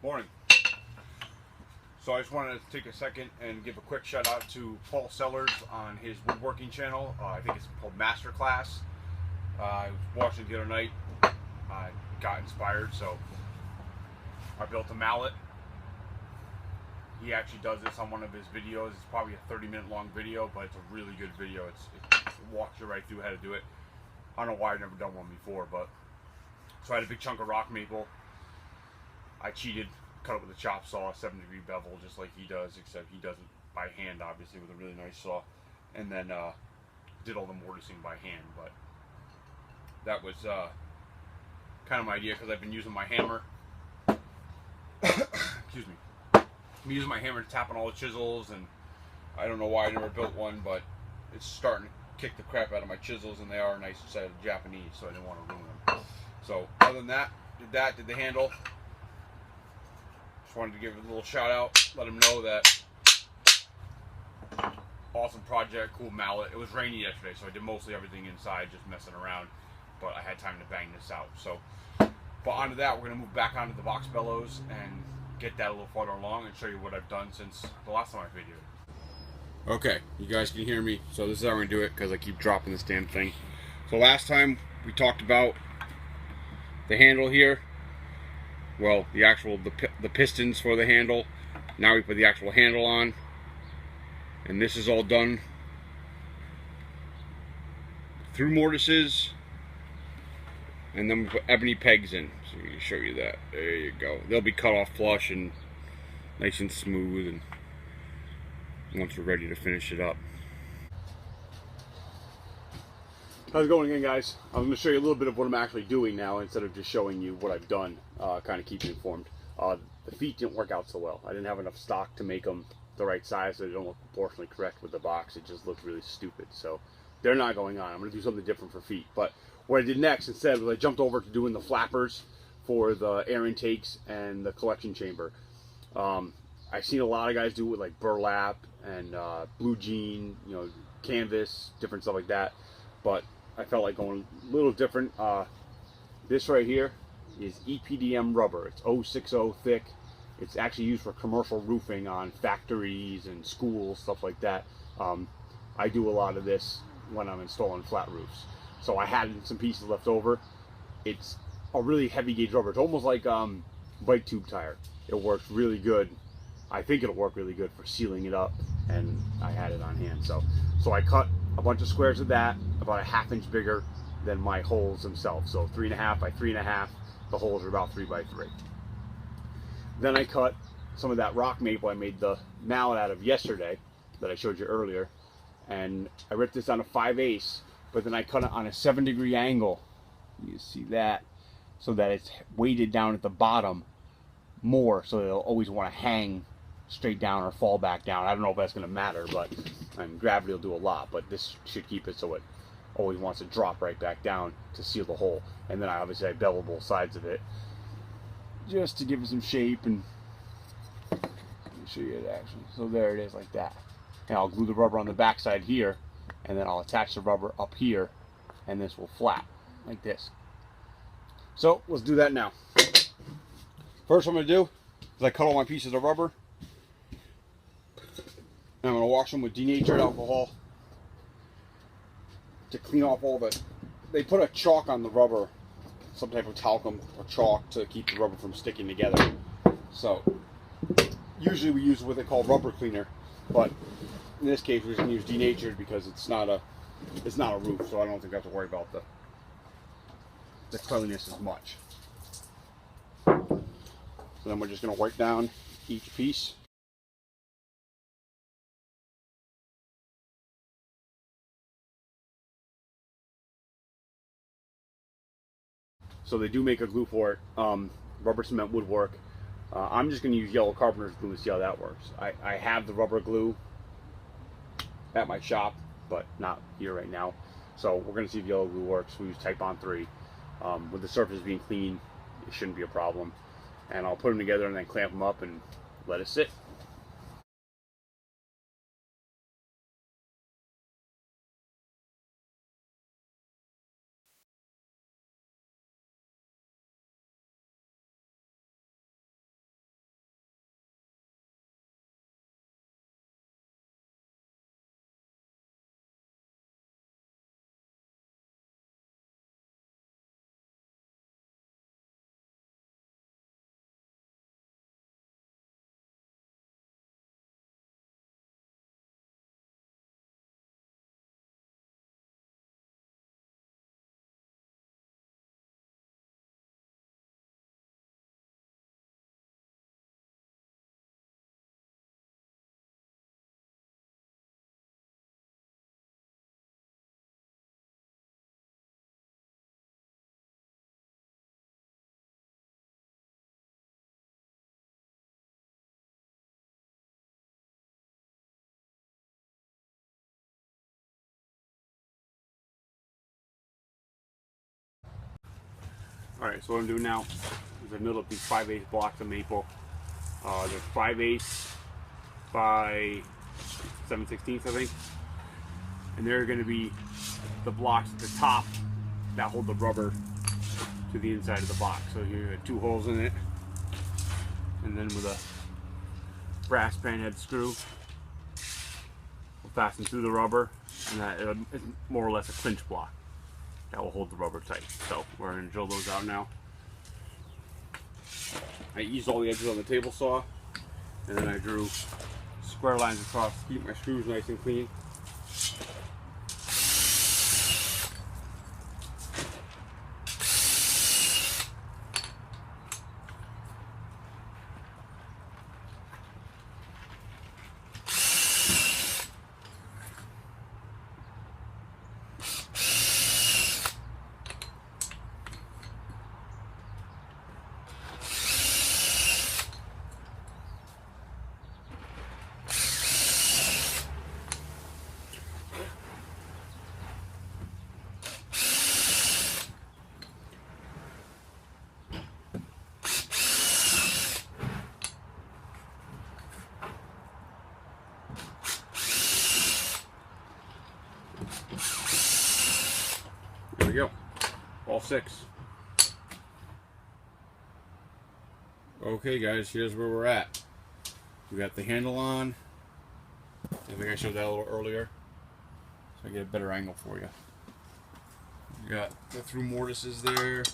Morning. So I just wanted to take a second and give a quick shout out to Paul Sellers on his woodworking channel. I think it's called Masterclass. I was watching it the other night. I got inspired, so I built a mallet. He actually does this on one of his videos. It's probably a 30-minute long video, but it's a really good video. It walks you right through how to do it. I don't know why I've never done one before, but so I had a big chunk of rock maple. I cheated, cut it with a chop saw, 7-degree bevel, just like he does, except he does it by hand, obviously, with a really nice saw. And then did all the mortising by hand. But that was kind of my idea, because I've been using my hammer. Excuse me. I've been using my hammer to tap on all the chisels, and I don't know why I never built one, but it's starting to kick the crap out of my chisels, and they are a nice set of Japanese, so I didn't want to ruin them. So other than that, did the handle. Just wanted to give it a little shout out, let him know that awesome project, cool mallet. It was rainy yesterday, so I did mostly everything inside, just messing around, but I had time to bang this out. So, but onto that, we're going to move back onto the box bellows and get that a little farther along and show you what I've done since the last time I videoed. Okay, you guys can hear me, so this is how we're going to do it, because I keep dropping this damn thing. So last time we talked about the handle here. Well, the pistons for the handle. Now we put the actual handle on, and this is all done through mortises, and then we put ebony pegs in. So we can show you that. There you go. They'll be cut off flush and nice and smooth, and once we're ready to finish it up. How's it going again, guys? I'm going to show you a little bit of what I'm actually doing now instead of just showing you what I've done, kind of keep you informed. The feet didn't work out so well. I didn't have enough stock to make them the right size, so they don't look proportionally correct with the box. It just looked really stupid. So they're not going on. I'm going to do something different for feet. But what I did next instead was I jumped over to doing the flappers for the air intakes and the collection chamber. I've seen a lot of guys do it with like burlap and blue jean, canvas, different stuff like that. But I felt like going a little different. This right here is EPDM rubber. It's 060 thick. It's actually used for commercial roofing on factories and schools, stuff like that. I do a lot of this when I'm installing flat roofs. So I had some pieces left over. It's a really heavy gauge rubber. It's almost like bike tube tire. It works really good. I think it'll work really good for sealing it up, and I had it on hand. So I cut a bunch of squares of that, about a 1/2 inch bigger than my holes themselves. So 3.5 by 3.5. The holes are about 3 by 3. Then I cut some of that rock maple I made the mallet out of yesterday that I showed you earlier, and I ripped this on a 5/8, but then I cut it on a 7-degree angle. You see that, so that it's weighted down at the bottom more, so it'll always want to hang straight down or fall back down. I don't know if that's going to matter, but gravity will do a lot, but this should keep it so it always wants to drop right back down to seal the hole. And then I bevel both sides of it just to give it some shape, and let me show you it actually. So there it is, like that. And I'll glue the rubber on the back side here, and then I'll attach the rubber up here, and this will flap like this. So let's do that now. First what I'm going to do is I cut all my pieces of rubber, and I'm going to wash them with denatured alcohol to clean off all the... They put a chalk on the rubber, some type of talcum or chalk, to keep the rubber from sticking together. So usually we use what they call rubber cleaner, but in this case we're just going to use denatured because it's not a roof, so I don't think I have to worry about the cleanliness as much. So then we're just going to wipe down each piece. So they do make a glue for it. Rubber cement would work. I'm just going to use yellow carpenter's glue to see how that works. I have the rubber glue at my shop, but not here right now. So we're going to see if yellow glue works. We use Type On 3. With the surface being clean, it shouldn't be a problem. And I'll put them together and then clamp them up and let it sit. Alright, so what I'm doing now is I milled up these 5/8 blocks of maple. They're 5/8 by 7/16, I think. And they're going to be the blocks at the top that hold the rubber to the inside of the box. So you have 2 holes in it, and then with a brass panhead screw, we'll fasten through the rubber, and that is more or less a clinch block that will hold the rubber tight. So we're going to drill those out now. I eased all the edges on the table saw, and then I drew square lines across to keep my screws nice and clean. There we go, all 6. Okay guys, here's where we're at. We got the handle on. I think I showed that a little earlier, so I get a better angle for you. You got the through mortises there,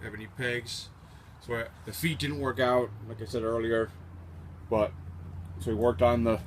ebony pegs. So the feet didn't work out, like I said earlier, but so we worked on the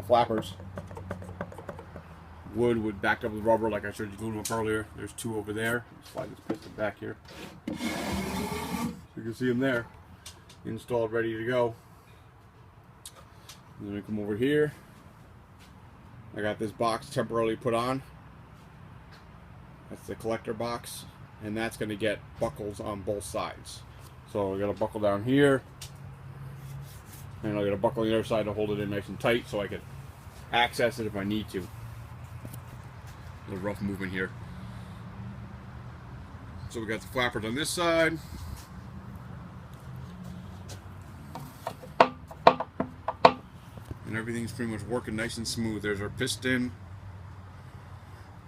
flappers. Wood would back up with rubber, like I showed you glued them up earlier. There's 2 over there. Slide this piston back here, so you can see them there, installed, ready to go. And then we come over here. I got this box temporarily put on. That's the collector box, and that's going to get buckles on both sides. So we got a buckle down here, and I got a buckle on the other side to hold it in nice and tight, so I can access it if I need to. A little rough movement here. So we got the flappers on this side. And everything's pretty much working nice and smooth. There's our piston.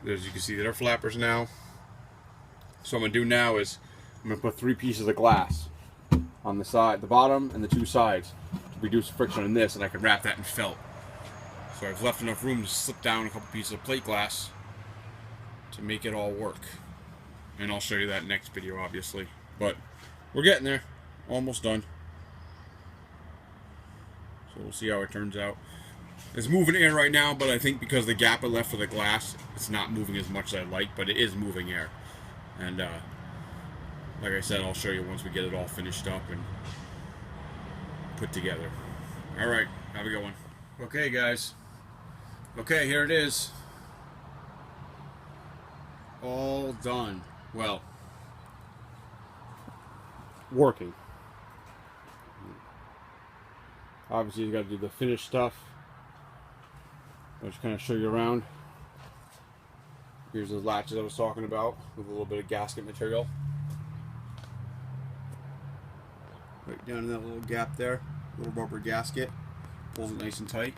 As you can see, there are flappers now. So what I'm going to do now is I'm going to put 3 pieces of glass on the side, the bottom and the 2 sides to reduce friction on this, and I can wrap that in felt. So I've left enough room to slip down a couple pieces of plate glass to make it all work. And I'll show you that next video, obviously. But we're getting there. Almost done. So we'll see how it turns out. It's moving air right now, but I think because the gap I left for the glass, it's not moving as much as I'd like, but it is moving air. And like I said, I'll show you once we get it all finished up and put together. Alright, have a good one. Okay guys. Okay, here it is. All done. Well, working. Obviously you got to do the finished stuff. I'll just kind of show you around. Here's those latches I was talking about with a little bit of gasket material. Right down in that little gap there, little rubber gasket. Pulls it nice and tight.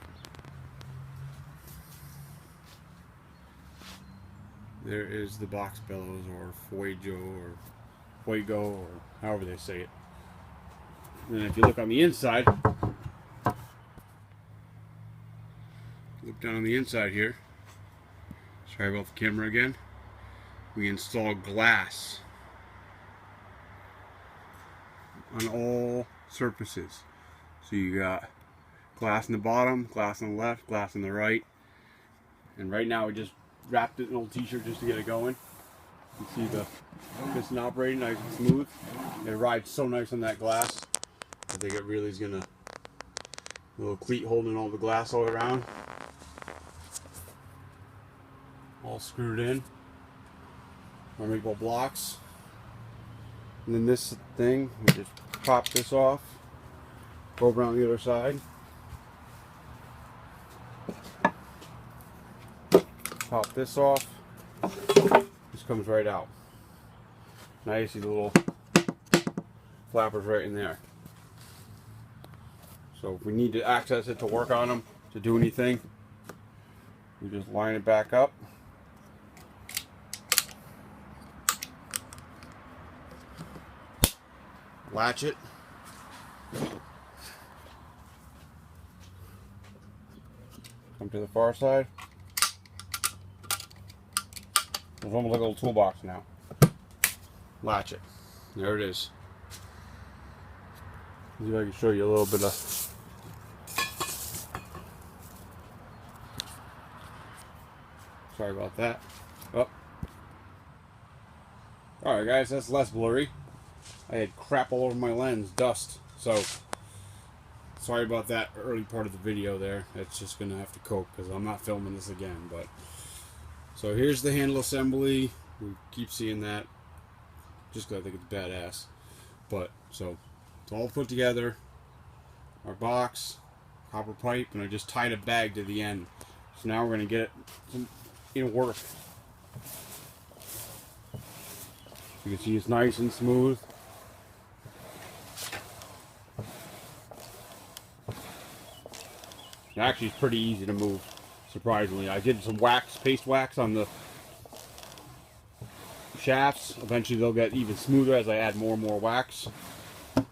There is the box bellows, or fuego, or however they say it. And then if you look on the inside, look down on the inside here. Sorry about the camera again. We installed glass on all surfaces. So you got glass in the bottom, glass on the left, glass on the right. And right now we just wrapped it in an old t-shirt just to get it going. You can see the piston operating nice and smooth. It rides so nice on that glass. I think it really is gonna, a little cleat holding all the glass all around. All screwed in. Our maple blocks. And then this thing, we just pop this off. Go around the other side. Pop this off. This comes right out. Now you see the little flappers right in there. So if we need to access it to work on them, to do anything, we just line it back up. Latch it. Come to the far side. It's almost like a little toolbox now. Latch it. There it is. See if I can show you a little bit of. Sorry about that. Oh. Alright guys, that's less blurry. I had crap all over my lens, dust. So, sorry about that early part of the video there. It's just going to have to cope because I'm not filming this again. But so here's the handle assembly. We keep seeing that. Just because I think it's badass. But, so, it's all put together. Our box, copper pipe, and I just tied a bag to the end. So now we're going to get it in work. You can see it's nice and smooth. Actually, it's pretty easy to move, surprisingly. I did some wax, paste wax on the shafts. Eventually they'll get even smoother as I add more and more wax.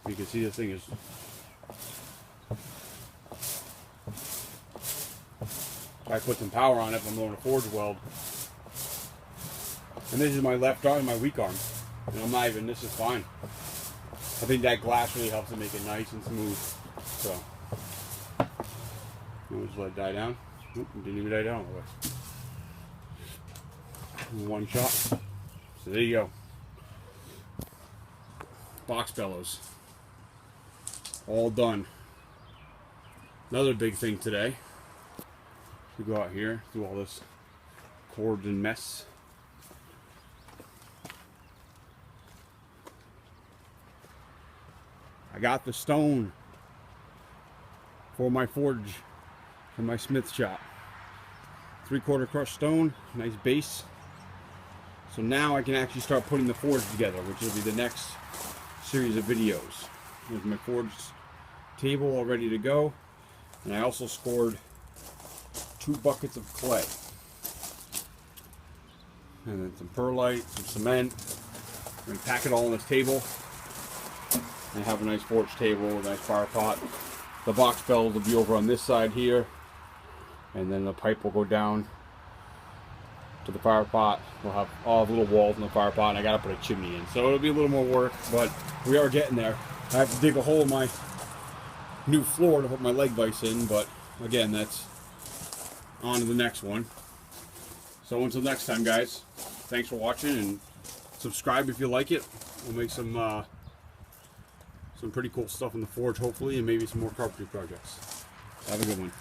You can see this thing is I put some power on it if I'm going to forge weld. And this is my left arm, my weak arm. And I'm not even, this is fine. I think that glass really helps to make it nice and smooth. So, we'll just let it die down. Oop, it didn't even die down all the way. One shot. So there you go. Box bellows. All done. Another big thing today. We go out here, do all this cords and mess. I got the stone for my forge, for my smith shop. 3/4 crushed stone, nice base. So now I can actually start putting the forge together, which will be the next series of videos. There's my forge table all ready to go. And I also scored 2 buckets of clay. And then some perlite, some cement. I'm going to pack it all on this table. And have a nice forge table, a nice fire pot. The box bellows will be over on this side here. And then the pipe will go down to the fire pot. We'll have all the little walls in the fire pot, and I gotta put a chimney in. So it'll be a little more work, but we are getting there. I have to dig a hole in my new floor to put my leg vise in, but again, that's on to the next one. So until next time, guys, thanks for watching, and subscribe if you like it. We'll make some pretty cool stuff in the forge, hopefully, and maybe some more carpentry projects. Have a good one.